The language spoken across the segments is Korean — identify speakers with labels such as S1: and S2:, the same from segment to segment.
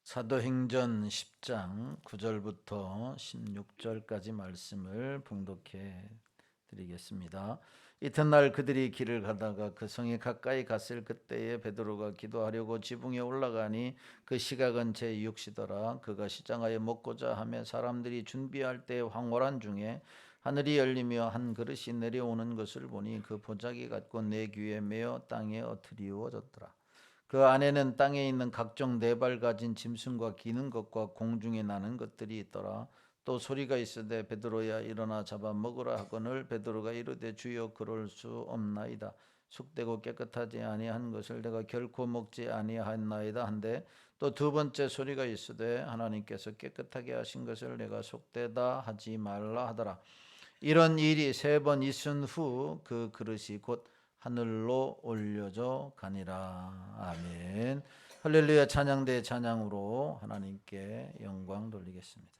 S1: 사도행전 10장 9절부터 16절까지 말씀을 봉독해 드리겠습니다. 이튿날 그들이 길을 가다가 그 성에 가까이 갔을 그때에 베드로가 기도하려고 지붕에 올라가니 그 시각은 제6시더라. 그가 시장하여 먹고자 하며 사람들이 준비할 때 황홀한 중에 하늘이 열리며 한 그릇이 내려오는 것을 보니 그 보자기 같고 내 귀에 매어 땅에 엎드리워졌더라. 그 안에는 땅에 있는 각종 네 발 가진 짐승과 기는 것과 공중에 나는 것들이 있더라. 또 소리가 있으되 베드로야 일어나 잡아 먹으라 하거늘 베드로가 이르되 주여 그럴 수 없나이다. 숙되고 깨끗하지 아니한 것을 내가 결코 먹지 아니하였나이다 한데 또 두 번째 소리가 있으되 하나님께서 깨끗하게 하신 것을 내가 속되다 하지 말라 하더라. 이런 일이 세 번 있은 후 그 그릇이 곧 하늘로 올려져 가니라. 아멘. 할렐루야. 찬양대 찬양으로 하나님께 영광 돌리겠습니다.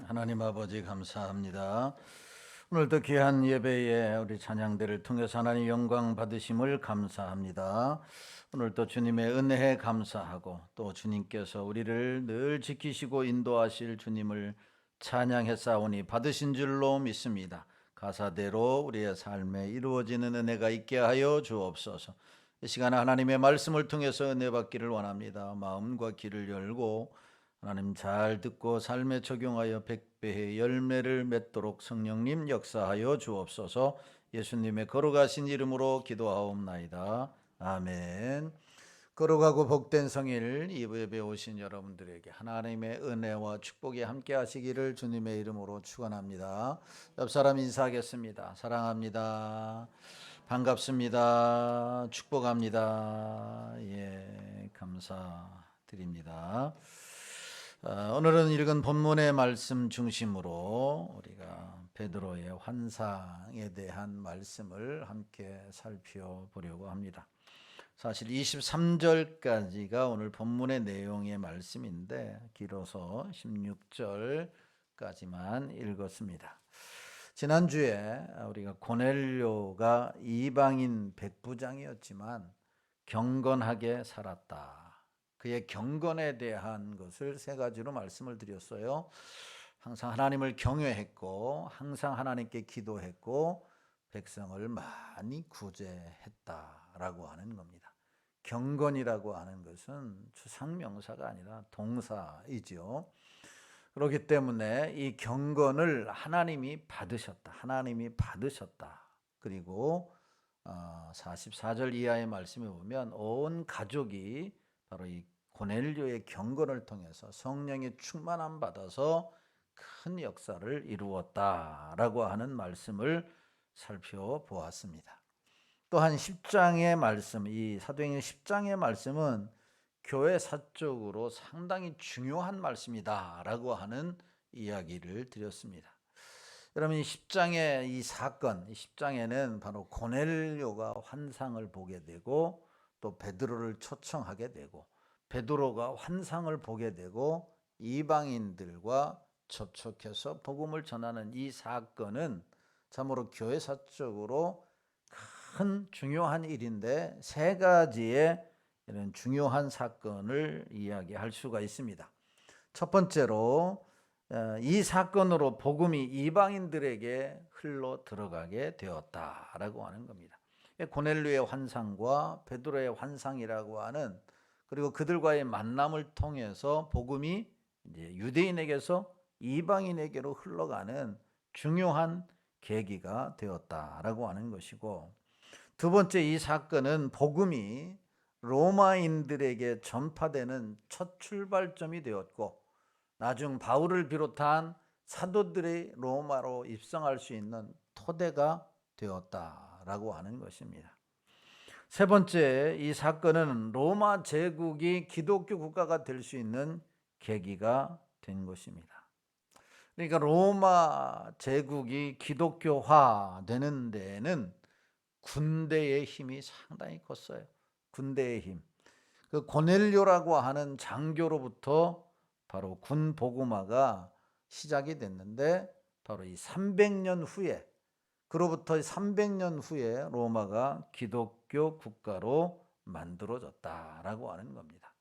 S1: 하나님 아버지 감사합니다. 오늘도 귀한 예배에 우리 찬양대를 통해서 하나님 영광 받으심을 감사합니다. 오늘도 주님의 은혜에 감사하고 또 주님께서 우리를 늘 지키시고 인도하실 주님을 찬양했사오니 받으신 줄로 믿습니다. 가사대로 우리의 삶에 이루어지는 은혜가 있게 하여 주옵소서. 이 시간에 하나님의 말씀을 통해서 은혜 받기를 원합니다. 마음과 귀를 열고 하나님 잘 듣고 삶에 적용하여 백배의 열매를 맺도록 성령님 역사하여 주옵소서. 예수님의 거룩하신 이름으로 기도하옵나이다. 아멘. 거룩하고 복된 성일 이부 예배 오신 여러분들에게 하나님의 은혜와 축복이 함께 하시기를 주님의 이름으로 축원합니다. 옆 사람 인사하겠습니다. 사랑합니다. 반갑습니다. 축복합니다. 예, 감사드립니다. 오늘은 읽은 본문의 말씀 중심으로 우리가 베드로의 환상에 대한 말씀을 함께 살펴보려고 합니다. 사실 23절까지가 오늘 본문의 내용의 말씀인데 길어서 16절까지만 읽었습니다. 지난주에 우리가 고넬료가 이방인 백부장이었지만 경건하게 살았다. 그의 경건에 대한 것을 세 가지로 말씀을 드렸어요. 항상 하나님을 경외했고 항상 하나님께 기도했고 백성을 많이 구제했다라고 하는 겁니다. 경건이라고 하는 것은 추상명사가 아니라 동사이죠. 그렇기 때문에 이 경건을 하나님이 받으셨다. 그리고 44절 이하의 말씀에 보면 온 가족이 바로 이 고넬료의 경건을 통해서 성령의 충만함 받아서 큰 역사를 이루었다라고 하는 말씀을 살펴보았습니다. 또한 10장의 말씀, 이 사도행전 10장의 말씀은 교회 사적으로 상당히 중요한 말씀이다라고 하는 이야기를 드렸습니다. 여러분, 이 10장의 이 사건, 이 10장에는 바로 고넬료가 환상을 보게 되고 또 베드로를 초청하게 되고 베드로가 환상을 보게 되고 이방인들과 접촉해서 복음을 전하는 이 사건은 참으로 교회 사적으로 큰 중요한 일인데 세 가지의 이런 중요한 사건을 이야기할 수가 있습니다. 첫 번째로 이 사건으로 복음이 이방인들에게 흘러 들어가게 되었다라고 하는 겁니다. 고넬료의 환상과 베드로의 환상이라고 하는 그리고 그들과의 만남을 통해서 복음이 이제 유대인에게서 이방인에게로 흘러가는 중요한 계기가 되었다라고 하는 것이고, 두 번째, 이 사건은 복음이 로마인들에게 전파되는 첫 출발점이 되었고 나중 바울을 비롯한 사도들이 로마로 입성할 수 있는 토대가 되었다라고 하는 것입니다. 세 번째, 이 사건은 로마 제국이 기독교 국가가 될 수 있는 계기가 된 것입니다. 그러니까 로마 제국이 기독교화 되는 데에는 군대의 힘이 상당히 컸어요. 군대의 힘. 그 고넬료라고 하는 장교로부터 바로 군 복음화가 시작이 됐는데 바로 이 300년 후에 그로부터 300년 후에 로마가 기독교 국가로 만들어졌다라고 하는 겁니다.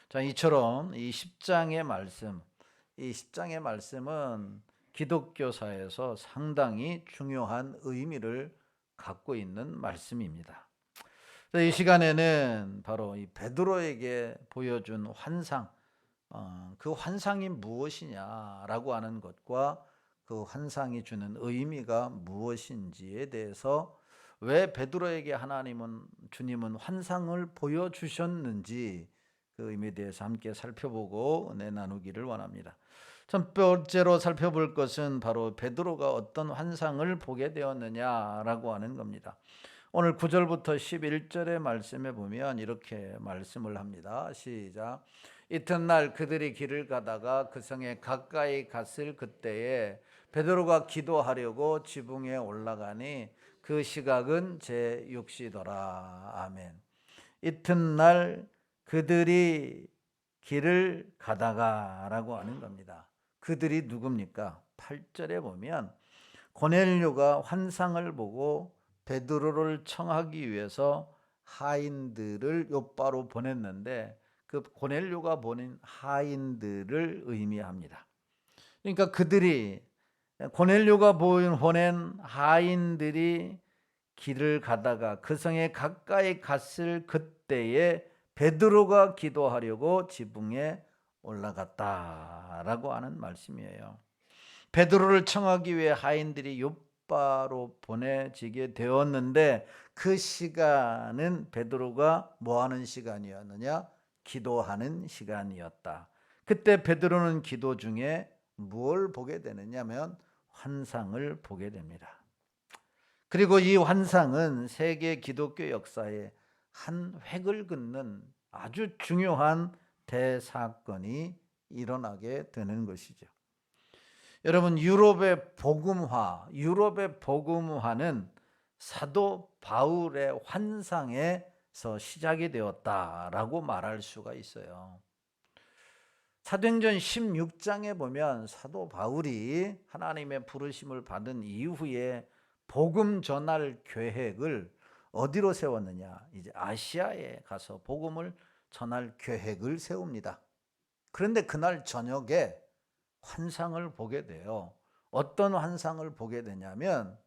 S1: 자, 이처럼 이 10장의 말씀, 이 10장의 말씀은 기독교사에서 상당히 중요한 의미를 갖고 있는 말씀입니다. 이 시간에는 바로 이 베드로에게 보여준 환상, 그 환상이 무엇이냐라고 하는 것과 그 환상이 주는 의미가 무엇인지에 대해서 왜 베드로에게 주님은 환상을 보여주셨는지 그 의미에 대해서 함께 살펴보고 은혜 나누기를 원합니다. 첫 번째로 살펴볼 것은 바로 베드로가 어떤 환상을 보게 되었느냐라고 하는 겁니다. 오늘 9절부터 11절의 말씀에 보면 이렇게 말씀을 합니다. 시작. 이튿날 그들이 길을 가다가 그 성에 가까이 갔을 그때에 베드로가 기도하려고 지붕에 올라가니 그 시각은 제6시더라. 아멘. 이튿날 그들이 길을 가다가라고 하는 겁니다. 그들이 누굽니까? 8절에 보면 고넬료가 환상을 보고 베드로를 청하기 위해서 하인들을 요바로 보냈는데 그 고넬료가 보낸 하인들을 의미합니다. 그러니까 고넬료가 보낸 하인들이 길을 가다가 그 성에 가까이 갔을 그때에 베드로가 기도하려고 지붕에 올라갔다라고 하는 말씀이에요. 베드로를 청하기 위해 하인들이 욥바로 보내지게 되었는데 그 시간은 베드로가 뭐 하는 시간이었느냐? 기도하는 시간이었다. 그때 베드로는 기도 중에 무엇을 보게 되느냐면 환상을 보게 됩니다. 그리고 이 환상은 세계 기독교 역사에 한 획을 긋는 아주 중요한 대사건이 일어나게 되는 것이죠. 여러분, 유럽의 복음화는 사도 바울의 환상에서 시작이 되었다라고 말할 수가 있어요. 사도행전 16장에 보면 사도 바울이 하나님의 부르심을 받은 이후에 복음 전할 계획을 어디로 세웠느냐? 이제 아시아에 가서 복음을 전할 계획을 세웁니다. 그런데 그날 저녁에 환상을 보게 돼요. 어떤 환상을 보게 되냐면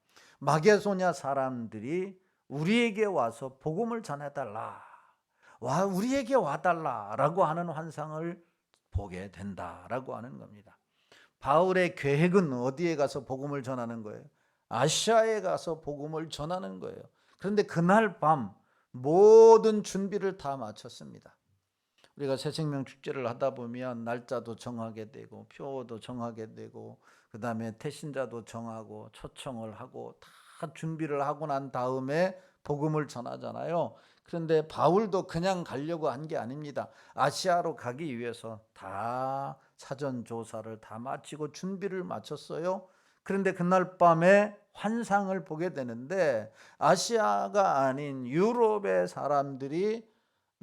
S1: 마게도냐 사람들이 우리에게 와서 복음을 전해달라, 우리에게 와달라라고 하는 환상을 보게 된다라고 하는 겁니다. 바울의 계획은 어디에 가서 복음을 전하는 거예요? 아시아에 가서 복음을 전하는 거예요. 그런데 그날 밤 모든 준비를 다 마쳤습니다. 우리가 새생명 축제를 하다 보면 날짜도 정하게 되고 표도 정하게 되고 그 다음에 태신자도 정하고 초청을 하고 다 준비를 하고 난 다음에 복음을 전하잖아요. 그런데 바울도 그냥 가려고 한 게 아닙니다. 아시아로 가기 위해서 다 사전 조사를 다 마치고 준비를 마쳤어요. 그런데 그날 밤에 환상을 보게 되는데 아시아가 아닌 유럽의 사람들이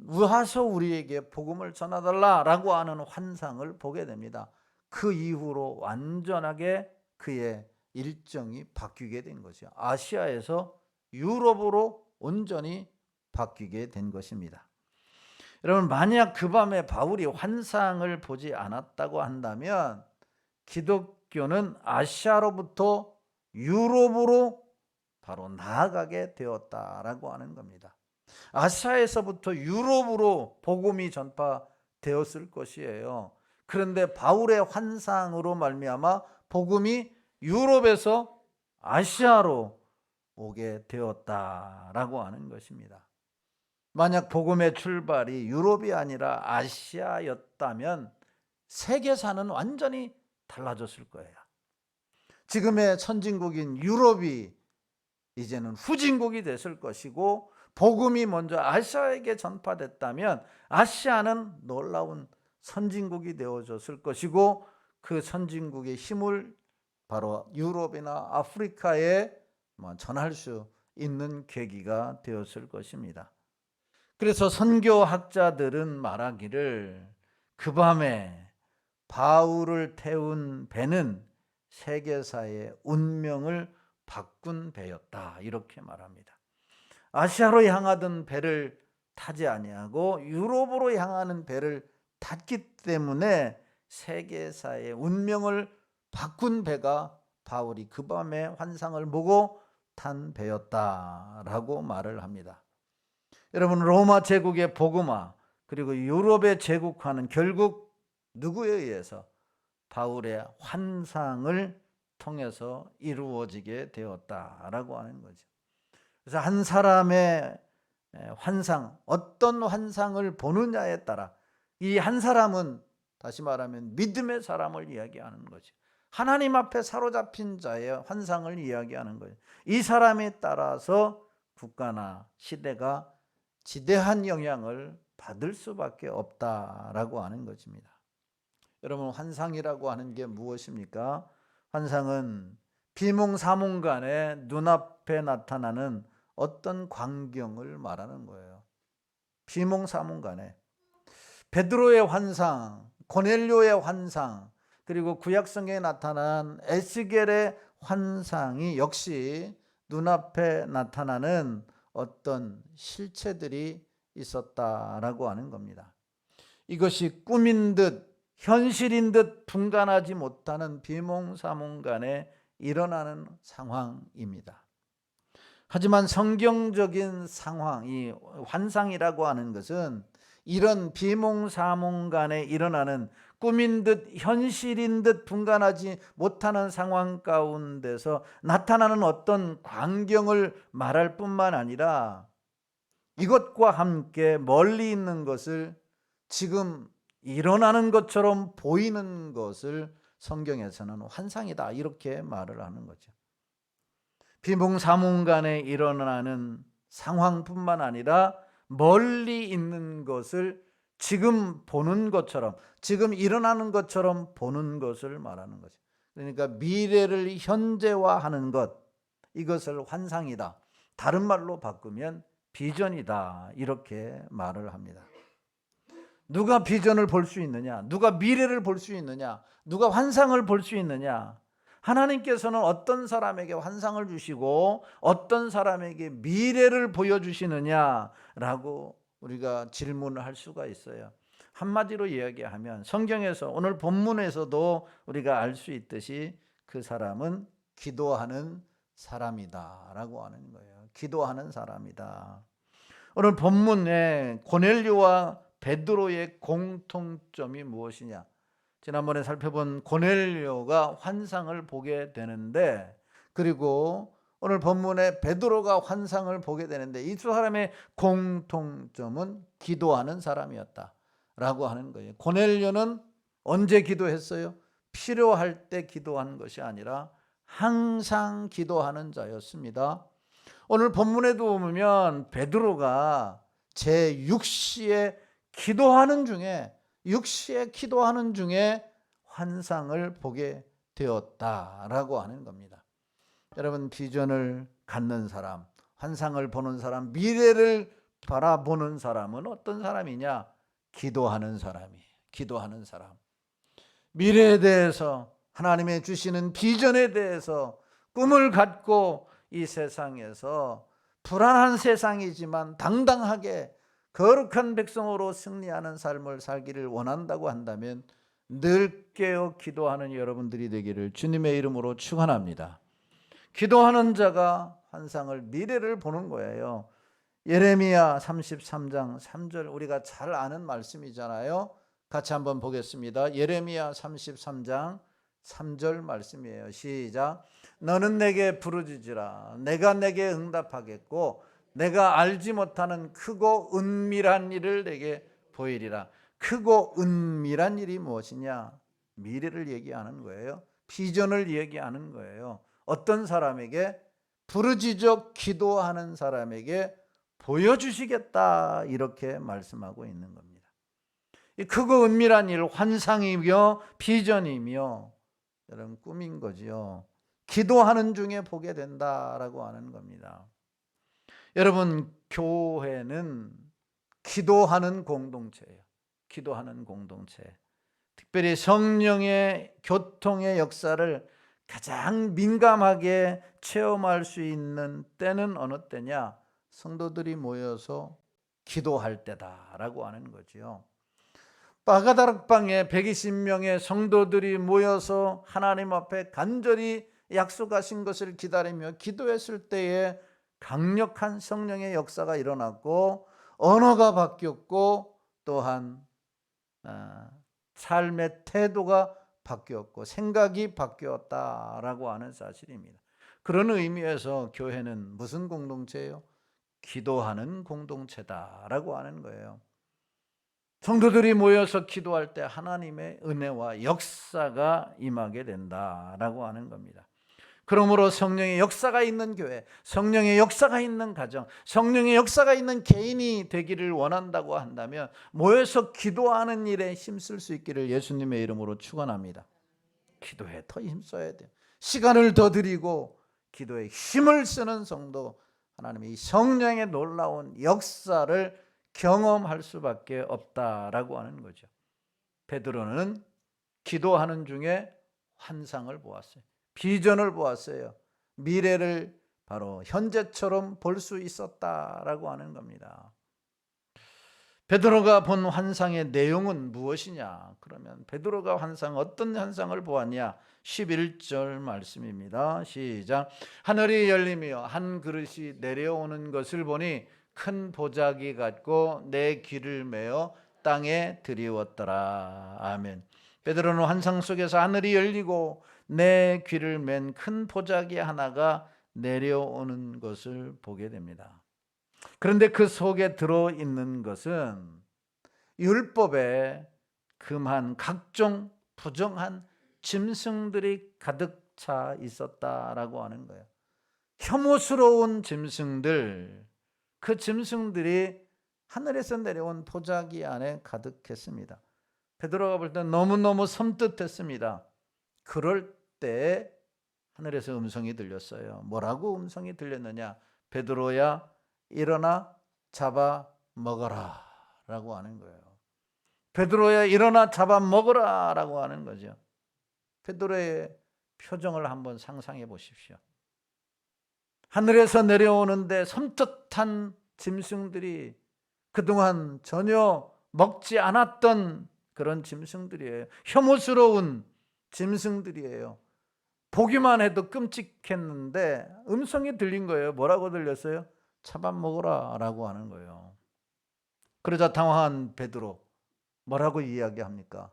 S1: 와서 우리에게 복음을 전하달라라고 하는 환상을 보게 됩니다. 그 이후로 완전하게 그의 일정이 바뀌게 된 것이요. 아시아에서 유럽으로 온전히 바뀌게 된 것입니다. 여러분, 만약 그 밤에 바울이 환상을 보지 않았다고 한다면 기독교는 아시아로부터 유럽으로 바로 나아가게 되었다라고 하는 겁니다. 아시아에서부터 유럽으로 복음이 전파되었을 것이에요. 그런데 바울의 환상으로 말미암아 복음이 유럽에서 아시아로 오게 되었다라고 하는 것입니다. 만약 복음의 출발이 유럽이 아니라 아시아였다면 세계사는 완전히 달라졌을 거예요. 지금의 선진국인 유럽이 이제는 후진국이 됐을 것이고 복음이 먼저 아시아에게 전파됐다면 아시아는 놀라운 선진국이 되어졌을 것이고 그 선진국의 힘을 바로 유럽이나 아프리카에 전할 수 있는 계기가 되었을 것입니다. 그래서 선교학자들은 말하기를 그 밤에 바울을 태운 배는 세계사의 운명을 바꾼 배였다, 이렇게 말합니다. 아시아로 향하던 배를 타지 아니하고 유럽으로 향하는 배를 탔기 때문에 세계사의 운명을 바꾼 배가 바울이 그 밤에 환상을 보고 탄 배였다라고 말을 합니다. 여러분, 로마 제국의 복음화 그리고 유럽의 제국화는 결국 누구에 의해서? 바울의 환상을 통해서 이루어지게 되었다라고 하는 거죠. 그래서 한 사람의 환상, 어떤 환상을 보느냐에 따라 이 한 사람은 다시 말하면 믿음의 사람을 이야기하는 거죠. 하나님 앞에 사로잡힌 자의 환상을 이야기하는 거예요. 이 사람에 따라서 국가나 시대가 지대한 영향을 받을 수밖에 없다라고 하는 것입니다. 여러분, 환상이라고 하는 게 무엇입니까? 환상은 비몽사몽간에 눈앞에 나타나는 어떤 광경을 말하는 거예요. 비몽사몽간에 베드로의 환상, 고넬료의 환상, 그리고 구약성경에 나타난 에스겔의 환상이 역시 눈앞에 나타나는 어떤 실체들이 있었다라고 하는 겁니다. 이것이 꿈인 듯 현실인 듯 분간하지 못하는 비몽사몽간에 일어나는 상황입니다. 하지만 성경적인 상황, 이 환상이라고 하는 것은 이런 비몽사몽간에 일어나는 꿈인 듯 현실인 듯 분간하지 못하는 상황 가운데서 나타나는 어떤 광경을 말할 뿐만 아니라 이것과 함께 멀리 있는 것을 지금 일어나는 것처럼 보이는 것을 성경에서는 환상이다 이렇게 말을 하는 거죠. 비몽사몽간에 일어나는 상황뿐만 아니라 멀리 있는 것을 지금 보는 것처럼, 지금 일어나는 것처럼 보는 것을 말하는 거죠. 그러니까 미래를 현재화하는 것, 이것을 환상이다, 다른 말로 바꾸면 비전이다 이렇게 말을 합니다. 누가 비전을 볼 수 있느냐? 누가 미래를 볼 수 있느냐? 누가 환상을 볼 수 있느냐? 하나님께서는 어떤 사람에게 환상을 주시고 어떤 사람에게 미래를 보여주시느냐라고 우리가 질문을 할 수가 있어요. 한마디로 이야기하면 성경에서 오늘 본문에서도 우리가 알 수 있듯이 그 사람은 기도하는 사람이다라고 하는 거예요. 기도하는 사람이다. 오늘 본문에 고넬료와 베드로의 공통점이 무엇이냐? 지난번에 살펴본 고넬료가 환상을 보게 되는데, 그리고 오늘 본문에 베드로가 환상을 보게 되는데, 이 두 사람의 공통점은 기도하는 사람이었다라고 하는 거예요. 고넬료는 언제 기도했어요? 필요할 때 기도한 것이 아니라 항상 기도하는 자였습니다. 오늘 본문에도 보면 베드로가 제6시에 기도하는 중에 환상을 보게 되었다라고 하는 겁니다. 여러분, 비전을 갖는 사람, 환상을 보는 사람, 미래를 바라보는 사람은 어떤 사람이냐? 기도하는 사람이에요. 기도하는 사람. 미래에 대해서, 하나님의 주시는 비전에 대해서 꿈을 갖고 이 세상에서 불안한 세상이지만 당당하게 거룩한 백성으로 승리하는 삶을 살기를 원한다고 한다면 늘 깨어 기도하는 여러분들이 되기를 주님의 이름으로 축원합니다. 기도하는 자가 환상을, 미래를 보는 거예요. 예레미야 33장 3절, 우리가 잘 아는 말씀이잖아요. 같이 한번 보겠습니다. 예레미야 33장 3절 말씀이에요. 시작. 너는 내게 부르짖으라. 내가 내게 응답하겠고 내가 알지 못하는 크고 은밀한 일을 내게 보이리라. 크고 은밀한 일이 무엇이냐? 미래를 얘기하는 거예요. 비전을 얘기하는 거예요. 어떤 사람에게? 부르짖어 기도하는 사람에게 보여주시겠다 이렇게 말씀하고 있는 겁니다. 이 크고 은밀한 일, 환상이며 비전이며 여러분 꿈인 거지요. 기도하는 중에 보게 된다라고 하는 겁니다. 여러분, 교회는 기도하는 공동체예요. 기도하는 공동체. 특별히 성령의 교통의 역사를 가장 민감하게 체험할 수 있는 때는 어느 때냐? 성도들이 모여서 기도할 때다라고 하는 거지요. 바가다락방에 120명의 성도들이 모여서 하나님 앞에 간절히 약속하신 것을 기다리며 기도했을 때에 강력한 성령의 역사가 일어났고 언어가 바뀌었고 또한 삶의 태도가 바뀌었고 생각이 바뀌었다라고 하는 사실입니다. 그런 의미에서 교회는 무슨 공동체예요? 기도하는 공동체다라고 하는 거예요. 성도들이 모여서 기도할 때 하나님의 은혜와 역사가 임하게 된다라고 하는 겁니다. 그러므로 성령의 역사가 있는 교회, 성령의 역사가 있는 가정, 성령의 역사가 있는 개인이 되기를 원한다고 한다면 모여서 기도하는 일에 힘쓸 수 있기를 예수님의 이름으로 축원합니다. 기도에 더 힘써야 돼요. 시간을 더 드리고 기도에 힘을 쓰는 성도, 하나님의 성령의 놀라운 역사를 경험할 수밖에 없다라고 하는 거죠. 베드로는 기도하는 중에 환상을 보았어요. 비전을 보았어요. 미래를 바로 현재처럼 볼 수 있었다라고 하는 겁니다. 베드로가 본 환상의 내용은 무엇이냐? 그러면 베드로가 어떤 환상을 보았냐? 11절 말씀입니다. 시작. 하늘이 열리며 한 그릇이 내려오는 것을 보니 큰 보자기 같고 내 귀를 메어 땅에 드리웠더라. 아멘. 베드로는 환상 속에서 하늘이 열리고 내 귀를 맨 큰 보자기 하나가 내려오는 것을 보게 됩니다. 그런데 그 속에 들어있는 것은 율법에 금한 각종 부정한 짐승들이 가득 차 있었다라고 하는 거예요. 혐오스러운 짐승들, 그 짐승들이 하늘에서 내려온 보자기 안에 가득했습니다. 베드로가 볼 때 너무너무 섬뜩했습니다. 그럴 때 하늘에서 음성이 들렸어요. 뭐라고 음성이 들렸느냐? 베드로야 일어나 잡아 먹어라 라고 하는 거예요. 베드로야 일어나 잡아 먹어라 라고 하는 거죠. 베드로의 표정을 한번 상상해 보십시오. 하늘에서 내려오는데 섬뜩한 짐승들이 그동안 전혀 먹지 않았던 그런 짐승들이에요. 혐오스러운 짐승들이에요. 보기만 해도 끔찍했는데 음성이 들린 거예요. 뭐라고 들렸어요? 잡아먹어라 라고 하는 거예요. 그러자 당황한 베드로 뭐라고 이야기합니까?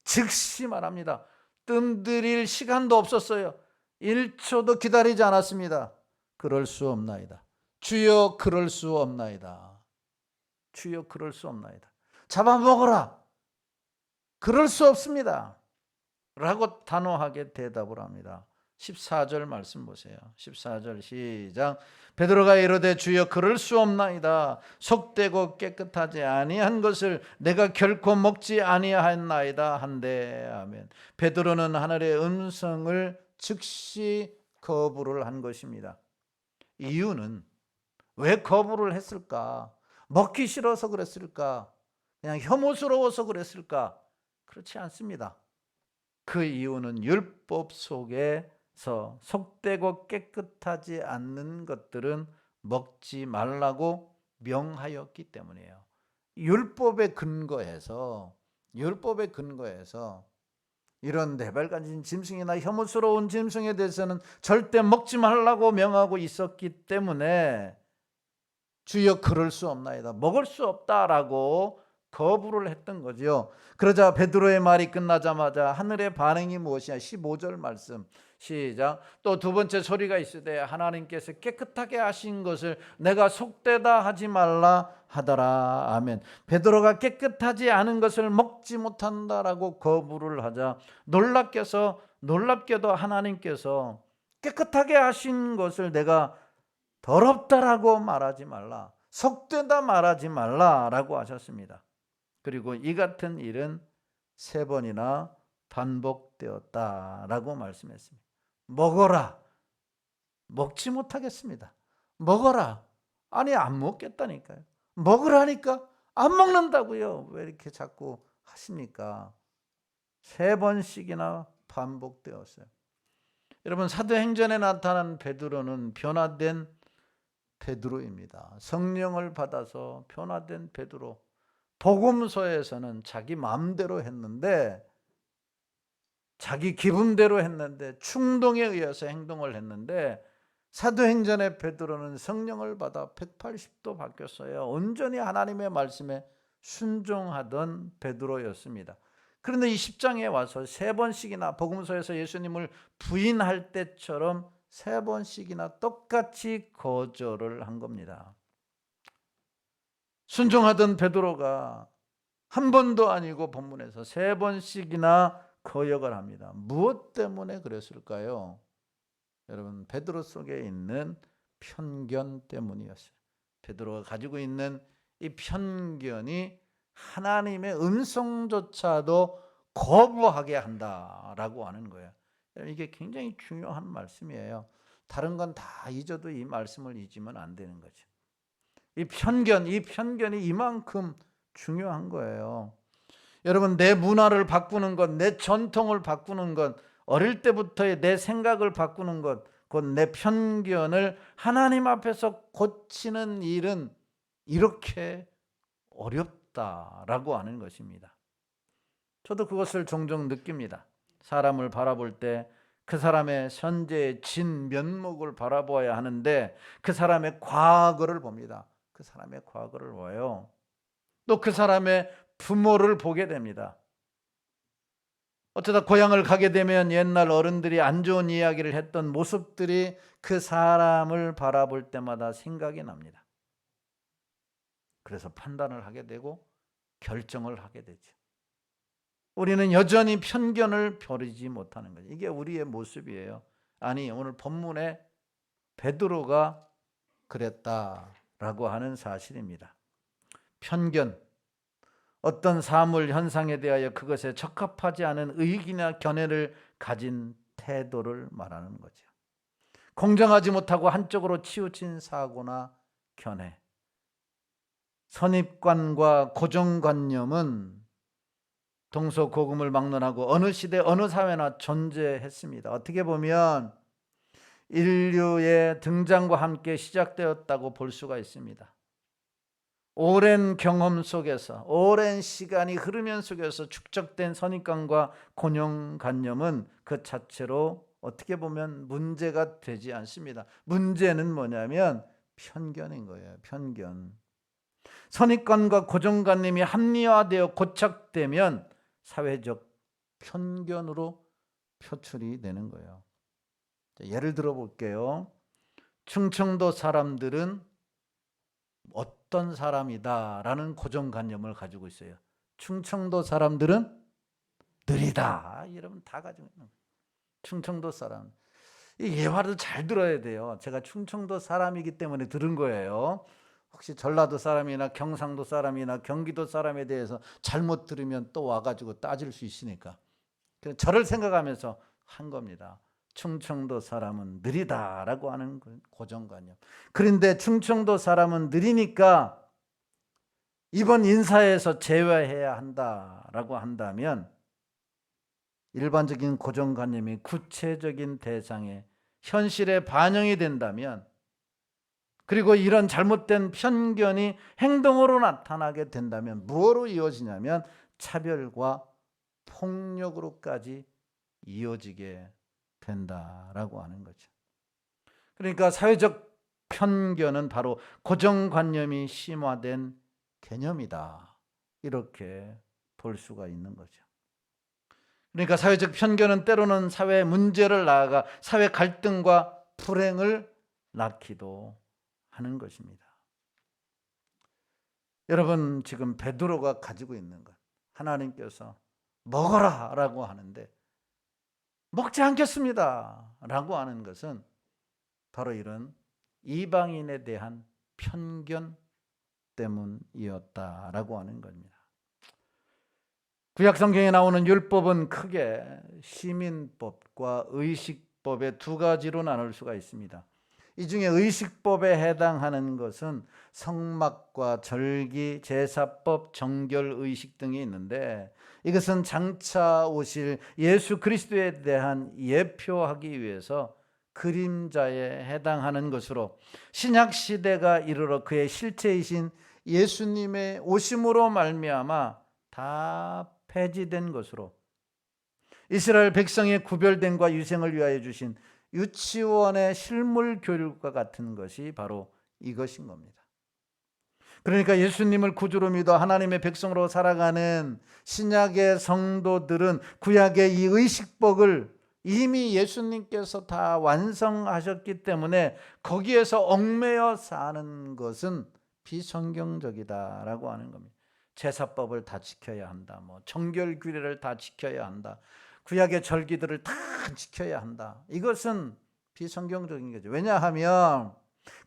S1: 즉시 말합니다. 뜸들일 시간도 없었어요. 1초도 기다리지 않았습니다. 그럴 수 없나이다. 주여 그럴 수 없나이다. 주여 그럴 수 없나이다. 잡아먹어라. 그럴 수 없습니다. 라고 단호하게 대답을 합니다. 14절 말씀 보세요. 14절 시작. 베드로가 이르되 주여 그럴 수 없나이다. 속되고 깨끗하지 아니한 것을 내가 결코 먹지 아니하였나이다 한데 아멘. 베드로는 하늘의 음성을 즉시 거부를 한 것입니다. 이유는 왜 거부를 했을까? 먹기 싫어서 그랬을까? 그냥 혐오스러워서 그랬을까? 그렇지 않습니다. 그 이유는 율법 속에서 속되고 깨끗하지 않는 것들은 먹지 말라고 명하였기 때문이에요. 율법의 근거에서 이런 네발가진 짐승이나 혐오스러운 짐승에 대해서는 절대 먹지 말라고 명하고 있었기 때문에 주여 그럴 수 없나이다. 먹을 수 없다라고 거부를 했던 거죠. 그러자 베드로의 말이 끝나자마자 하늘의 반응이 무엇이냐? 15절 말씀 시작. 또 두 번째 소리가 있으되 하나님께서 깨끗하게 하신 것을 내가 속되다 하지 말라 하더라. 아멘. 베드로가 깨끗하지 않은 것을 먹지 못한다라고 거부를 하자 놀랍게도 하나님께서 깨끗하게 하신 것을 내가 더럽다라고 말하지 말라, 속되다 말하지 말라라고 하셨습니다. 그리고 이 같은 일은 3번이나 반복되었다라고 말씀했습니다. 먹어라. 먹지 못하겠습니다. 먹어라. 아니 안 먹겠다니까요. 먹으라니까 안 먹는다고요. 왜 이렇게 자꾸 하십니까? 3번씩이나 반복되었어요. 여러분 사도행전에 나타난 베드로는 변화된 베드로입니다. 성령을 받아서 변화된 베드로. 복음서에서는 자기 마음대로 했는데, 자기 기분대로 했는데, 충동에 의해서 행동을 했는데, 사도행전의 베드로는 성령을 받아 180도 바뀌었어요. 온전히 하나님의 말씀에 순종하던 베드로였습니다. 그런데 이 10장에 와서 3번씩이나 복음서에서 예수님을 부인할 때처럼 3번씩이나 똑같이 거절을 한 겁니다. 순종하던 베드로가 한 번도 아니고 본문에서 3번씩이나 거역을 합니다. 무엇 때문에 그랬을까요? 여러분, 베드로 속에 있는 편견 때문이었어요. 베드로가 가지고 있는 이 편견이 하나님의 음성조차도 거부하게 한다라고 하는 거예요. 이게 굉장히 중요한 말씀이에요. 다른 건 다 잊어도 이 말씀을 잊으면 안 되는 거죠. 이 편견이 이만큼 중요한 거예요. 여러분, 내 문화를 바꾸는 것, 내 전통을 바꾸는 것, 어릴 때부터의 내 생각을 바꾸는 것, 곧 내 편견을 하나님 앞에서 고치는 일은 이렇게 어렵다라고 하는 것입니다. 저도 그것을 종종 느낍니다. 사람을 바라볼 때 그 사람의 현재의 진면목을 바라보아야 하는데 그 사람의 과거를 봅니다. 그 사람의 과거를 봐요. 또 그 사람의 부모를 보게 됩니다. 어쩌다 고향을 가게 되면 옛날 어른들이 안 좋은 이야기를 했던 모습들이 그 사람을 바라볼 때마다 생각이 납니다. 그래서 판단을 하게 되고 결정을 하게 되죠. 우리는 여전히 편견을 버리지 못하는 거죠. 이게 우리의 모습이에요. 아니, 오늘 본문에 베드로가 그랬다라고 하는 사실입니다. 편견, 어떤 사물 현상에 대하여 그것에 적합하지 않은 의견이나 견해를 가진 태도를 말하는 거죠. 공정하지 못하고 한쪽으로 치우친 사고나 견해, 선입관과 고정관념은 동서고금을 막론하고 어느 시대 어느 사회나 존재했습니다. 어떻게 보면 인류의 등장과 함께 시작되었다고 볼 수가 있습니다. 오랜 경험 속에서, 오랜 시간이 흐르면 속에서 축적된 선입관과 고정관념은 그 자체로 어떻게 보면 문제가 되지 않습니다. 문제는 뭐냐면 편견인 거예요. 편견. 선입관과 고정관념이 합리화되어 고착되면 사회적 편견으로 표출이 되는 거예요. 예를 들어 볼게요. 충청도 사람들은 어떤 사람이다라는 고정관념을 가지고 있어요. 충청도 사람들은 느리다. 여러분 다 가지고 있는 거예요. 충청도 사람. 이 예화를 잘 들어야 돼요. 제가 충청도 사람이기 때문에 들은 거예요. 혹시 전라도 사람이나 경상도 사람이나 경기도 사람에 대해서 잘못 들으면 또 와가지고 따질 수 있으니까. 저를 생각하면서 한 겁니다. 충청도 사람은 느리다라고 하는 고정관념. 그런데 충청도 사람은 느리니까 이번 인사에서 제외해야 한다라고 한다면 일반적인 고정관념이 구체적인 대상에 현실에 반영이 된다면, 그리고 이런 잘못된 편견이 행동으로 나타나게 된다면 무엇으로 이어지냐면 차별과 폭력으로까지 이어지게 된다라고 하는 거죠. 그러니까 사회적 편견은 바로 고정관념이 심화된 개념이다, 이렇게 볼 수가 있는 거죠. 그러니까 사회적 편견은 때로는 사회 문제를 낳아가 사회 갈등과 불행을 낳기도 하는 것입니다. 여러분, 지금 베드로가 가지고 있는 것, 하나님께서 먹어라 라고 하는데 먹지 않겠습니다 라고 하는 것은 바로 이런 이방인에 대한 편견 때문이었다라고 하는 겁니다. 구약 성경에 나오는 율법은 크게 시민법과 의식법의 두 가지로 나눌 수가 있습니다. 이 중에 의식법에 해당하는 것은 성막과 절기, 제사법, 정결의식 등이 있는데, 이것은 장차 오실 예수 그리스도에 대한 예표하기 위해서 그림자에 해당하는 것으로 신약 시대가 이르러 그의 실체이신 예수님의 오심으로 말미암아 다 폐지된 것으로 이스라엘 백성의 구별됨과 유생을 위하여 주신 유치원의 실물 교육과 같은 것이 바로 이것인 겁니다. 그러니까 예수님을 구주로 믿어 하나님의 백성으로 살아가는 신약의 성도들은 구약의 이 의식법을 이미 예수님께서 다 완성하셨기 때문에 거기에서 얽매여 사는 것은 비성경적이다라고 하는 겁니다. 제사법을 다 지켜야 한다, 정결 규례를 다 지켜야 한다, 구약의 절기들을 다 지켜야 한다. 이것은 비성경적인 거죠. 왜냐하면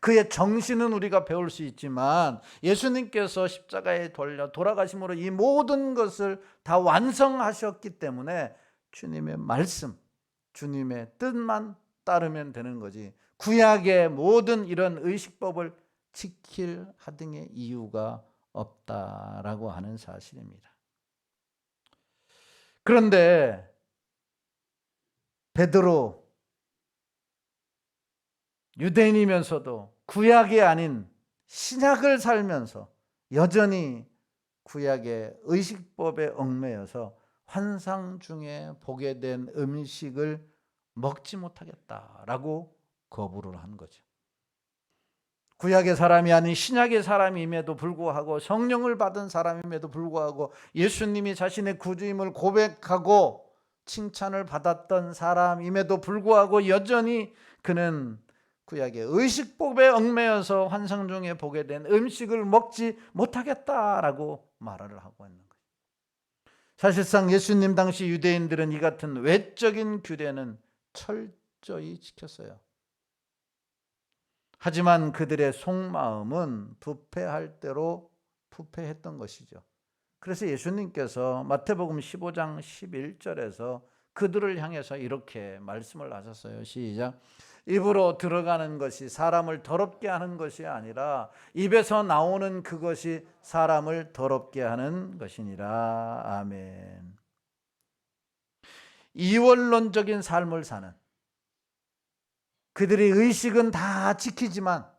S1: 그의 정신은 우리가 배울 수 있지만 예수님께서 십자가에 돌아가심으로 이 모든 것을 다 완성하셨기 때문에 주님의 말씀, 주님의 뜻만 따르면 되는 거지 구약의 모든 이런 의식법을 지킬 하등의 이유가 없다라고 하는 사실입니다. 그런데 베드로, 유대인이면서도 구약이 아닌 신약을 살면서 여전히 구약의 의식법에 얽매여서 환상 중에 보게 된 음식을 먹지 못하겠다라고 거부를 한 거죠. 구약의 사람이 아닌 신약의 사람임에도 불구하고 성령을 받은 사람임에도 불구하고 예수님이 자신의 구주임을 고백하고 칭찬을 받았던 사람임에도 불구하고 여전히 그는 구약의 의식법에 얽매여서 환상 중에 보게 된 음식을 먹지 못하겠다라고 말을 하고 있는 거예요. 사실상 예수님 당시 유대인들은 이 같은 외적인 규례는 철저히 지켰어요. 하지만 그들의 속마음은 부패할 대로 부패했던 것이죠. 그래서 예수님께서 마태복음 15장 11절에서 그들을 향해서 이렇게 말씀을 하셨어요. 시작. 입으로 들어가는 것이 사람을 더럽게 하는 것이 아니라 입에서 나오는 그것이 사람을 더럽게 하는 것이니라. 아멘. 이원론적인 삶을 사는, 그들의 의식은 다 지키지만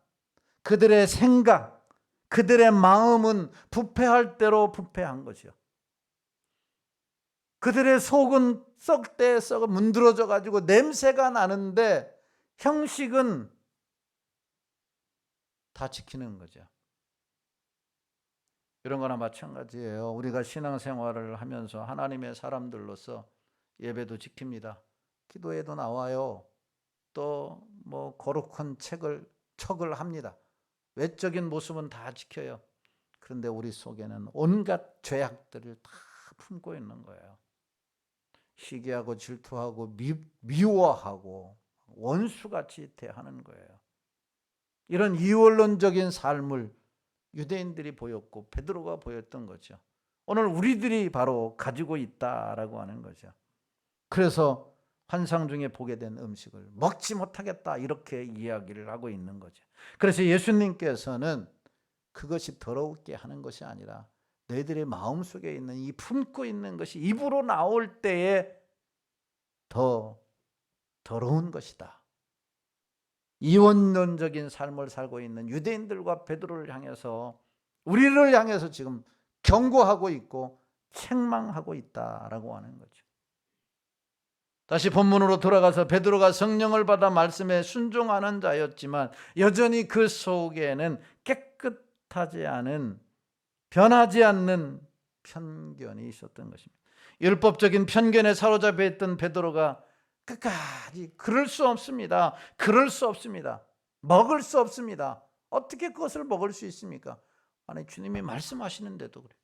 S1: 그들의 생각, 그들의 마음은 부패할 대로 부패한 거죠. 그들의 속은 썩대 썩어 문드러져 가지고 냄새가 나는데 형식은 다 지키는 거죠. 이런 거나 마찬가지예요. 우리가 신앙생활을 하면서 하나님의 사람들로서 예배도 지킵니다. 기도에도 나와요. 또 뭐 거룩한 척을 합니다. 외적인 모습은 다 지켜요. 그런데 우리 속에는 온갖 죄악들을 다 품고 있는 거예요. 시기하고 질투하고 미워하고 원수같이 대하는 거예요. 이런 이원론적인 삶을 유대인들이 보였고 베드로가 보였던 거죠. 오늘 우리들이 바로 가지고 있다라고 하는 거죠. 그래서 환상 중에 보게 된 음식을 먹지 못하겠다 이렇게 이야기를 하고 있는 거죠. 그래서 예수님께서는 그것이 더럽게 하는 것이 아니라 너희들의 마음속에 있는 이 품고 있는 것이 입으로 나올 때에 더 더러운 것이다. 이원론적인 삶을 살고 있는 유대인들과 베드로를 향해서, 우리를 향해서 지금 경고하고 있고 책망하고 있다라고 하는 거죠. 다시 본문으로 돌아가서 베드로가 성령을 받아 말씀에 순종하는 자였지만 여전히 그 속에는 깨끗하지 않은, 변하지 않는 편견이 있었던 것입니다. 율법적인 편견에 사로잡혀 있던 베드로가 끝까지 그럴 수 없습니다. 그럴 수 없습니다. 먹을 수 없습니다. 어떻게 그것을 먹을 수 있습니까? 아니, 주님이 말씀하시는데도 그래요.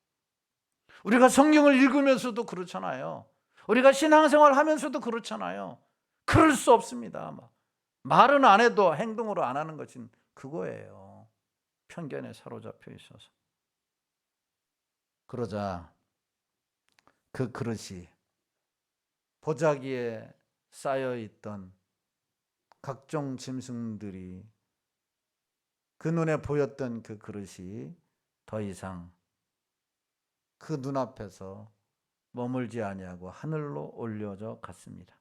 S1: 우리가 성경을 읽으면서도 그렇잖아요. 우리가 신앙생활 하면서도 그렇잖아요. 그럴 수 없습니다. 말은 안 해도 행동으로 안 하는 것은 그거예요. 편견에 사로잡혀 있어서. 그러자 그 그릇이, 보자기에 쌓여있던 각종 짐승들이, 그 눈에 보였던 그 그릇이 더 이상 그 눈앞에서 머물지 아니하고 하늘로 올려져 갔습니다.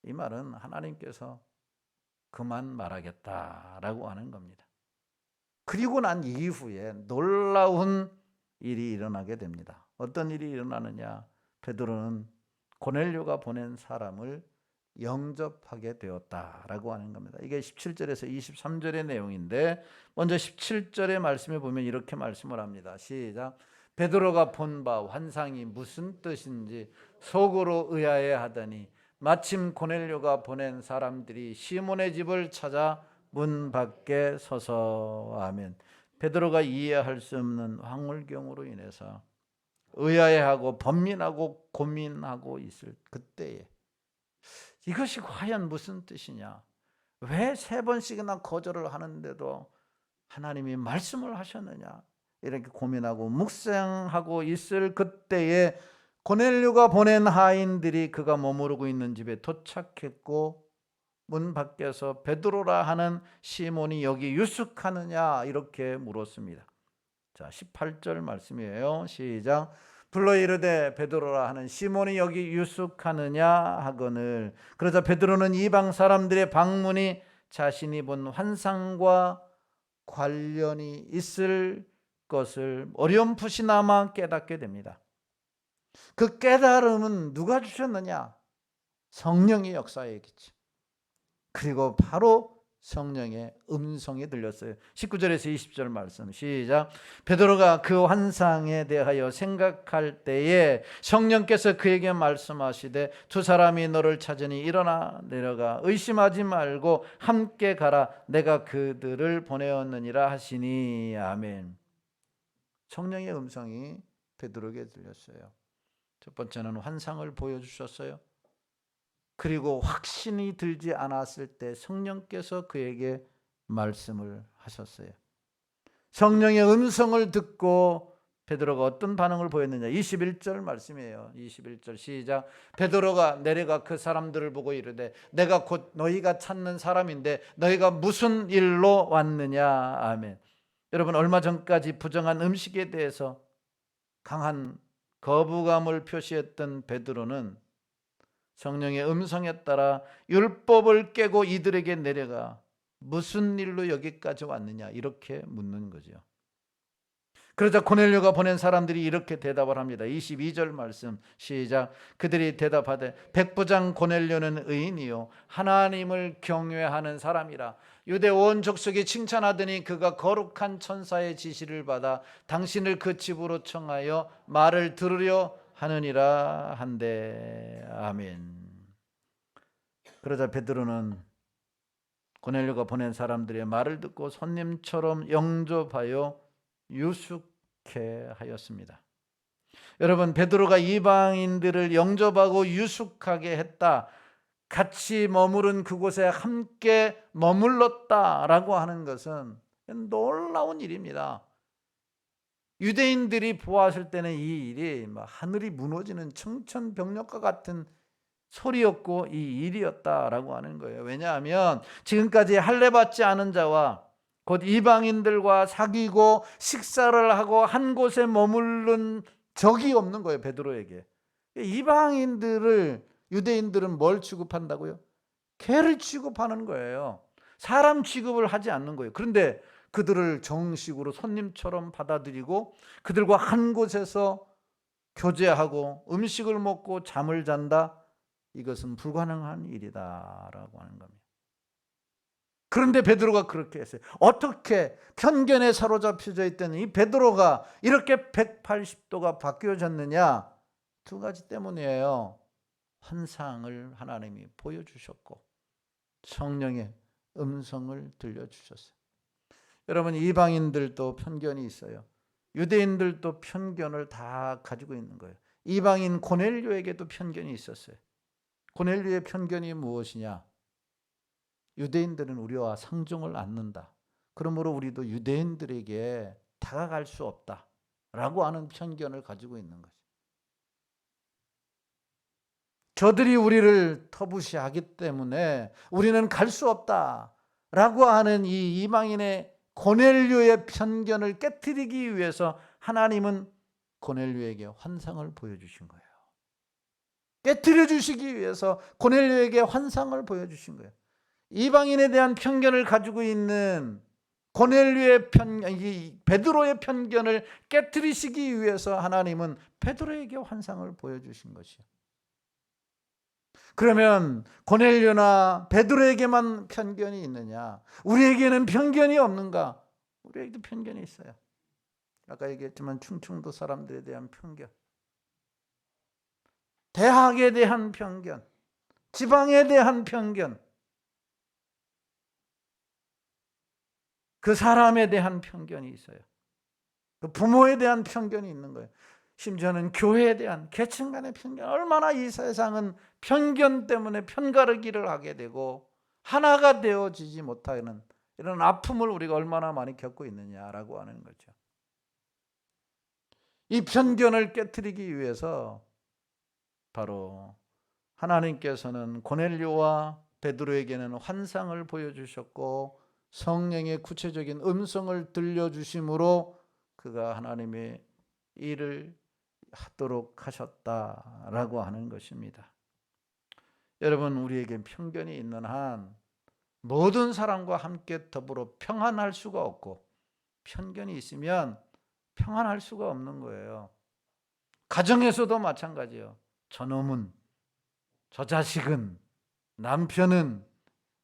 S1: 이 말은 하나님께서 그만 말하겠다라고 하는 겁니다. 그리고 난 이후에 놀라운 일이 일어나게 됩니다. 어떤 일이 일어나느냐? 베드로는 고넬료가 보낸 사람을 영접하게 되었다라고 하는 겁니다. 이게 17절에서 23절의 내용인데, 먼저 17절의 말씀에 보면 이렇게 말씀을 합니다. 시작. 베드로가 본 바 환상이 무슨 뜻인지 속으로 의아해하더니 마침 고넬료가 보낸 사람들이 시몬의 집을 찾아 문 밖에 서서, 아멘. 베드로가 이해할 수 없는 황홀경으로 인해서 의아해하고 번민하고 고민하고 있을 그때에 이것이 과연 무슨 뜻이냐? 왜 3번씩이나 거절을 하는데도 하나님이 말씀을 하셨느냐? 이렇게 고민하고 묵상하고 있을 그때에 고넬료가 보낸 하인들이 그가 머무르고 있는 집에 도착했고, 문 밖에서 베드로라 하는 시몬이 여기 유숙하느냐 이렇게 물었습니다. 자, 18절 말씀이에요. 시작. 불러 이르되 베드로라 하는 시몬이 여기 유숙하느냐 하거늘. 그러자 베드로는 이방 사람들의 방문이 자신이 본 환상과 관련이 있을 것을 어렴풋이나마 깨닫게 됩니다. 그 깨달음은 누가 주셨느냐? 성령의 역사이겠지. 그리고 바로 성령의 음성이 들렸어요. 19절에서 20절 말씀 시작. 베드로가 그 환상에 대하여 생각할 때에 성령께서 그에게 말씀하시되 두 사람이 너를 찾으니 일어나 내려가 의심하지 말고 함께 가라 내가 그들을 보내었느니라 하시니. 아멘. 성령의 음성이 베드로에게 들렸어요. 첫 번째는 환상을 보여주셨어요. 그리고 확신이 들지 않았을 때 성령께서 그에게 말씀을 하셨어요. 성령의 음성을 듣고 베드로가 어떤 반응을 보였느냐. 21절 말씀이에요. 21절 시작. 베드로가 내려가 그 사람들을 보고 이르되 내가 곧 너희가 찾는 사람인데 너희가 무슨 일로 왔느냐. 아멘. 여러분, 얼마 전까지 부정한 음식에 대해서 강한 거부감을 표시했던 베드로는 성령의 음성에 따라 율법을 깨고 이들에게 내려가 무슨 일로 여기까지 왔느냐 이렇게 묻는 거죠. 그러자 고넬료가 보낸 사람들이 이렇게 대답을 합니다. 22절 말씀 시작. 그들이 대답하되 백부장 고넬료는 의인이요 하나님을 경외하는 사람이라. 유대 온 족속이 칭찬하더니 그가 거룩한 천사의 지시를 받아 당신을 그 집으로 청하여 말을 들으려 하느니라 한대. 아멘. 그러자 베드로는 고넬료가 보낸 사람들의 말을 듣고 손님처럼 영접하여 유숙해 하였습니다. 여러분, 베드로가 이방인들을 영접하고 유숙하게 했다, 같이 머무른 그곳에 함께 머물렀다라고 하는 것은 놀라운 일입니다. 유대인들이 보았을 때는 이 일이 하늘이 무너지는 청천벽력과 같은 소리였고 이 일이었다라고 하는 거예요. 왜냐하면 지금까지 할례받지 않은 자와 곧 이방인들과 사귀고 식사를 하고 한 곳에 머무른 적이 없는 거예요. 베드로에게. 이방인들을 유대인들은 뭘 취급한다고요? 개를 취급하는 거예요. 사람 취급을 하지 않는 거예요. 그런데 그들을 정식으로 손님처럼 받아들이고 그들과 한 곳에서 교제하고 음식을 먹고 잠을 잔다. 이것은 불가능한 일이다라고 하는 겁니다. 그런데 베드로가 그렇게 했어요. 어떻게 편견에 사로잡혀져 있던 이 베드로가 이렇게 180도가 바뀌어졌느냐? 두 가지 때문이에요. 환상을 하나님이 보여주셨고 성령의 음성을 들려주셨어요. 여러분, 이방인들도 편견이 있어요. 유대인들도 편견을 다 가지고 있는 거예요. 이방인 고넬료에게도 편견이 있었어요. 고넬료의 편견이 무엇이냐? 유대인들은 우리와 상종을 않는다. 그러므로 우리도 유대인들에게 다가갈 수 없다 라고 하는 편견을 가지고 있는 거죠. 저들이 우리를 터부시하기 때문에 우리는 갈 수 없다 라고 하는 이 이방인의 고넬료의 편견을 깨트리기 위해서 하나님은 고넬료에게 환상을 보여주신 거예요. 깨트려 주시기 위해서 고넬료에게 환상을 보여주신 거예요. 이방인에 대한 편견을 가지고 있는 고넬료의 베드로의 편견을 깨트리시기 위해서 하나님은 베드로에게 환상을 보여주신 것이요. 그러면 고넬료나 베드로에게만 편견이 있느냐? 우리에게는 편견이 없는가? 우리에게도 편견이 있어요. 아까 얘기했지만 충청도 사람들에 대한 편견, 대학에 대한 편견, 지방에 대한 편견, 그 사람에 대한 편견이 있어요. 그 부모에 대한 편견이 있는 거예요. 심지어는 교회에 대한 계층 간의 편견. 얼마나 이 세상은 편견 때문에 편가르기를 하게 되고 하나가 되어지지 못하는 이런 아픔을 우리가 얼마나 많이 겪고 있느냐라고 하는 거죠. 이 편견을 깨트리기 위해서 바로 하나님께서는 고넬료와 베드로에게는 환상을 보여주셨고 성령의 구체적인 음성을 들려주심으로 그가 하나님의 일을 하도록 하셨다라고 하는 것입니다. 여러분, 우리에게 편견이 있는 한 모든 사람과 함께 더불어 평안할 수가 없고 편견이 있으면 평안할 수가 없는 거예요. 가정에서도 마찬가지예요. 저놈은, 저 자식은, 남편은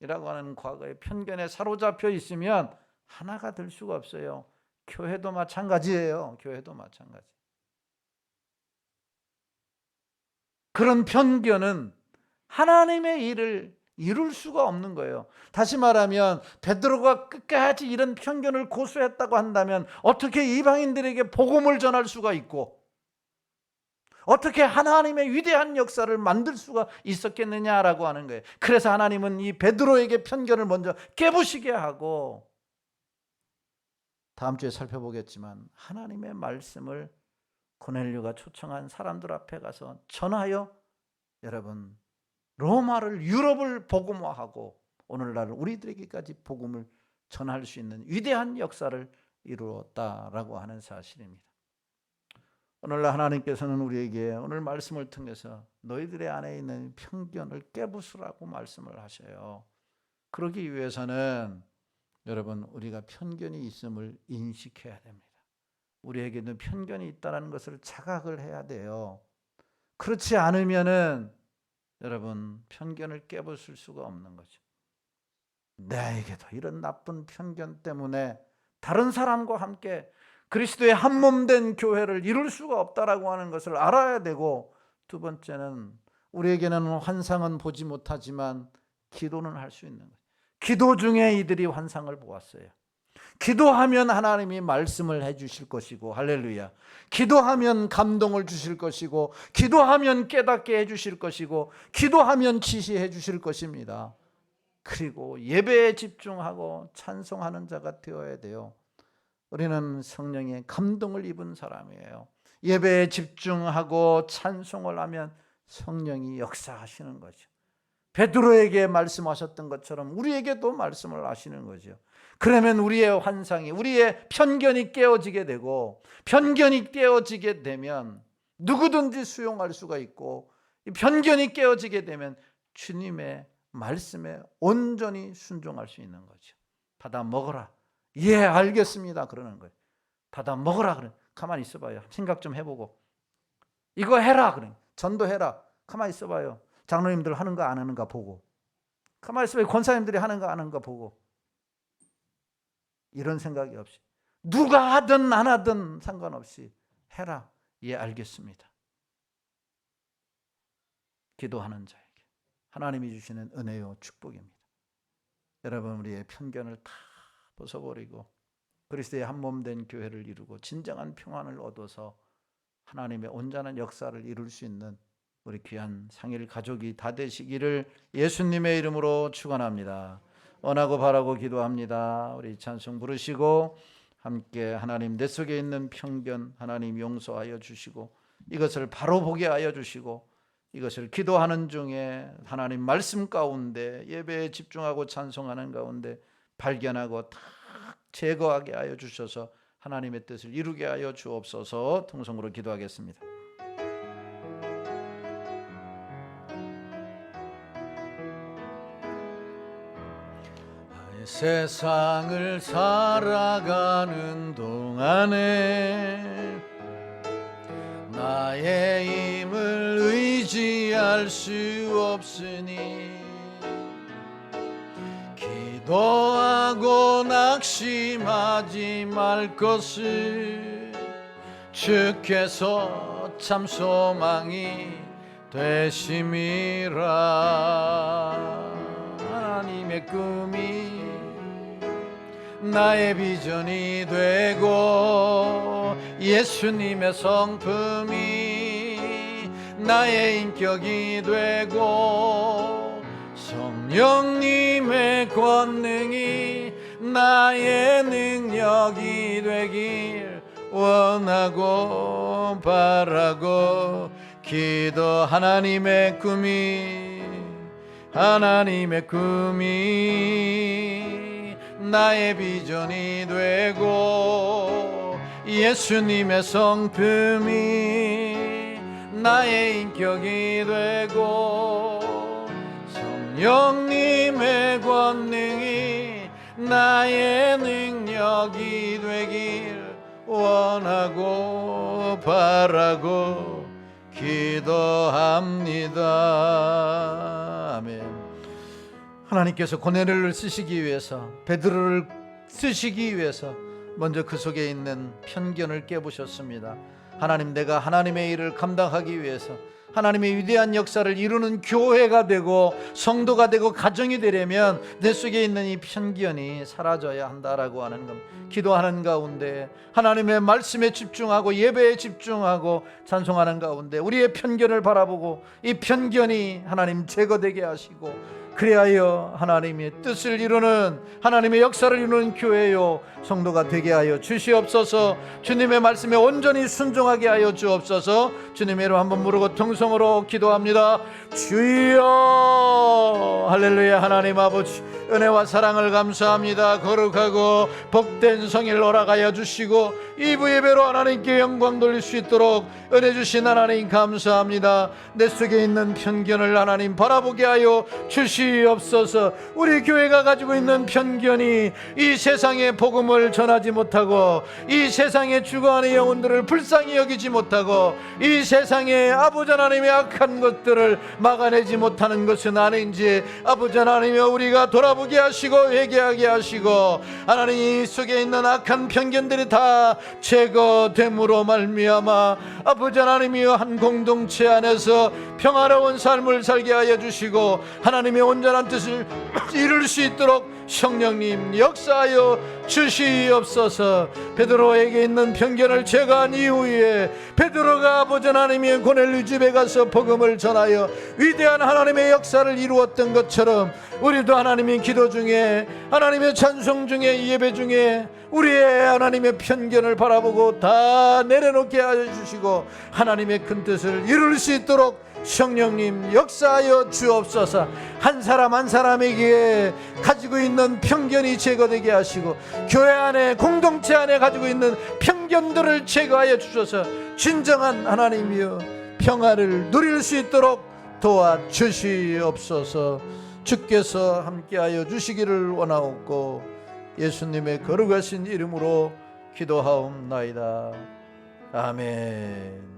S1: 이라고 하는 과거의 편견에 사로잡혀 있으면 하나가 될 수가 없어요. 교회도 마찬가지예요. 교회도 마찬가지. 그런 편견은 하나님의 일을 이룰 수가 없는 거예요. 다시 말하면 베드로가 끝까지 이런 편견을 고수했다고 한다면 어떻게 이방인들에게 복음을 전할 수가 있고 어떻게 하나님의 위대한 역사를 만들 수가 있었겠느냐라고 하는 거예요. 그래서 하나님은 이 베드로에게 편견을 먼저 깨부시게 하고, 다음 주에 살펴보겠지만 하나님의 말씀을 고넬료가 초청한 사람들 앞에 가서 전하여 여러분 로마를 유럽을 복음화하고 오늘날 우리들에게까지 복음을 전할 수 있는 위대한 역사를 이루었다라고 하는 사실입니다. 오늘날 하나님께서는 우리에게 오늘 말씀을 통해서 너희들의 안에 있는 편견을 깨부수라고 말씀을 하셔요. 그러기 위해서는 여러분 우리가 편견이 있음을 인식해야 됩니다. 우리에게는 편견이 있다는 것을 자각을 해야 돼요. 그렇지 않으면은 여러분 편견을 깨부술 수가 없는 거죠. 나에게도 이런 나쁜 편견 때문에 다른 사람과 함께 그리스도의 한 몸 된 교회를 이룰 수가 없다라고 하는 것을 알아야 되고, 두 번째는 우리에게는 환상은 보지 못하지만 기도는 할 수 있는 거죠. 기도 중에 이들이 환상을 보았어요. 기도하면 하나님이 말씀을 해주실 것이고, 할렐루야. 기도하면 감동을 주실 것이고, 기도하면 깨닫게 해주실 것이고, 기도하면 지시해 주실 것입니다. 그리고 예배에 집중하고 찬송하는 자가 되어야 돼요. 우리는 성령의 감동을 입은 사람이에요. 예배에 집중하고 찬송을 하면 성령이 역사하시는 거죠. 베드로에게 말씀하셨던 것처럼 우리에게도 말씀을 하시는 거죠. 그러면 우리의 환상이, 우리의 편견이 깨어지게 되고, 편견이 깨어지게 되면 누구든지 수용할 수가 있고, 편견이 깨어지게 되면 주님의 말씀에 온전히 순종할 수 있는 거죠. 받아 먹어라. 예, 알겠습니다. 그러는 거예요. 받아 먹어라. 그래. 가만히 있어봐요. 생각 좀 해보고. 이거 해라. 그래. 전도해라. 가만히 있어봐요. 장로님들 하는 거 안 하는가 보고. 가만히 있어봐요. 권사님들이 하는 거 안 하는 거 보고. 이런 생각이 없이 누가 하든 안 하든 상관없이 해라. 예, 알겠습니다. 기도하는 자에게 하나님이 주시는 은혜요 축복입니다. 여러분 우리의 편견을 다 벗어버리고 그리스도의 한 몸 된 교회를 이루고 진정한 평안을 얻어서 하나님의 온전한 역사를 이룰 수 있는 우리 귀한 상일 가족이 다 되시기를 예수님의 이름으로 축원합니다. 원하고 바라고 기도합니다. 우리 찬송 부르시고 함께 하나님 내 속에 있는 편견 하나님 용서하여 주시고 이것을 바로 보게 하여 주시고 이것을 기도하는 중에 하나님 말씀 가운데 예배에 집중하고 찬송하는 가운데 발견하고 다 제거하게 하여 주셔서 하나님의 뜻을 이루게 하여 주옵소서. 통성으로 기도하겠습니다. 세상을 살아가는 동안에 나의 힘을 의지할 수 없으니 기도하고 낙심하지 말 것을 주께서 참 소망이 되심이라. 하나님의 꿈이 나의 비전이 되고 예수님의 성품이 나의 인격이 되고 성령님의 권능이 나의 능력이 되길 원하고 바라고 기도. 하나님의 꿈이 나의 비전이 되고 예수님의 성품이 나의 인격이 되고 성령님의 권능이 나의 능력이 되길 원하고 바라고 기도합니다. 아멘. 하나님께서 고넬료를 쓰시기 위해서, 베드로를 쓰시기 위해서 먼저 그 속에 있는 편견을 깨부셨습니다. 하나님, 내가 하나님의 일을 감당하기 위해서 하나님의 위대한 역사를 이루는 교회가 되고 성도가 되고 가정이 되려면 내 속에 있는 이 편견이 사라져야 한다라고 하는 겁니다. 기도하는 가운데 하나님의 말씀에 집중하고 예배에 집중하고 찬송하는 가운데 우리의 편견을 바라보고 이 편견이 하나님 제거되게 하시고, 그리하여 하나님의 뜻을 이루는, 하나님의 역사를 이루는 교회요 성도가 되게 하여 주시옵소서. 주님의 말씀에 온전히 순종하게 하여 주옵소서. 주님의 이름 한번 부르고 통성으로 기도합니다. 주여. 할렐루야. 하나님 아버지, 은혜와 사랑을 감사합니다. 거룩하고 복된 성일 오라가여 주시고 이부 예배로 하나님께 영광 돌릴 수 있도록 은혜 주신 하나님 감사합니다. 내 속에 있는 편견을 하나님 바라보게 하여 주시옵소서. 우리 교회가 가지고 있는 편견이 이 세상에 복음을 전하지 못하고, 이 세상에 죽어가는 영혼들을 불쌍히 여기지 못하고, 이 세상에 아버지 하나님의 악한 것들을 막아내지 못하는 것은 아닌지 아버지 하나님여 우리가 돌아보게 하시고 회개하게 하시고, 하나님 이 속에 있는 악한 편견들이 다 제거됨으로 말미암아 아버지 하나님이여 한 공동체 안에서 평화로운 삶을 살게 하여 주시고 하나님의 온전한 뜻을 이룰 수 있도록 성령님 역사하여 주시옵소서. 베드로에게 있는 편견을 제거한 이후에 베드로가 아버지 하나님의 고넬료 집에 가서 복음을 전하여 위대한 하나님의 역사를 이루었던 것처럼 우리도 하나님의 기도 중에, 하나님의 찬송 중에, 예배 중에 우리의 하나님의 편견을 바라보고 다 내려놓게 하여 주시고 하나님의 큰 뜻을 이룰 수 있도록 성령님 역사하여 주옵소서. 한 사람 한 사람에게 가지고 있는 편견이 제거되게 하시고 교회 안에, 공동체 안에 가지고 있는 편견들을 제거하여 주셔서 진정한 하나님이여 평화를 누릴 수 있도록 도와주시옵소서. 주께서 함께하여 주시기를 원하옵고 예수님의 거룩하신 이름으로 기도하옵나이다. 아멘.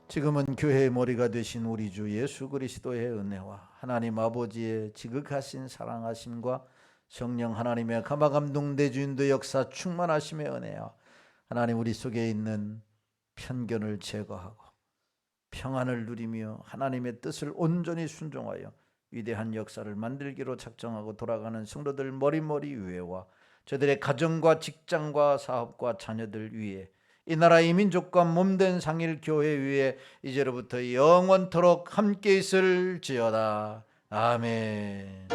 S1: 지금은 교회의 머리가 되신 우리 주 예수 그리스도의 은혜와 하나님 아버지의 지극하신 사랑하심과 성령 하나님의 감화감동 대주인도 역사 충만하심의 은혜와 하나님 우리 속에 있는 편견을 제거하고 평안을 누리며 하나님의 뜻을 온전히 순종하여 위대한 역사를 만들기로 작정하고 돌아가는 성도들 머리머리 위에와 저들의 가정과 직장과 사업과 자녀들 위에, 이 나라 이 민족과 몸된 상일교회 위에 이제로부터 영원토록 함께 있을지어다. 아멘.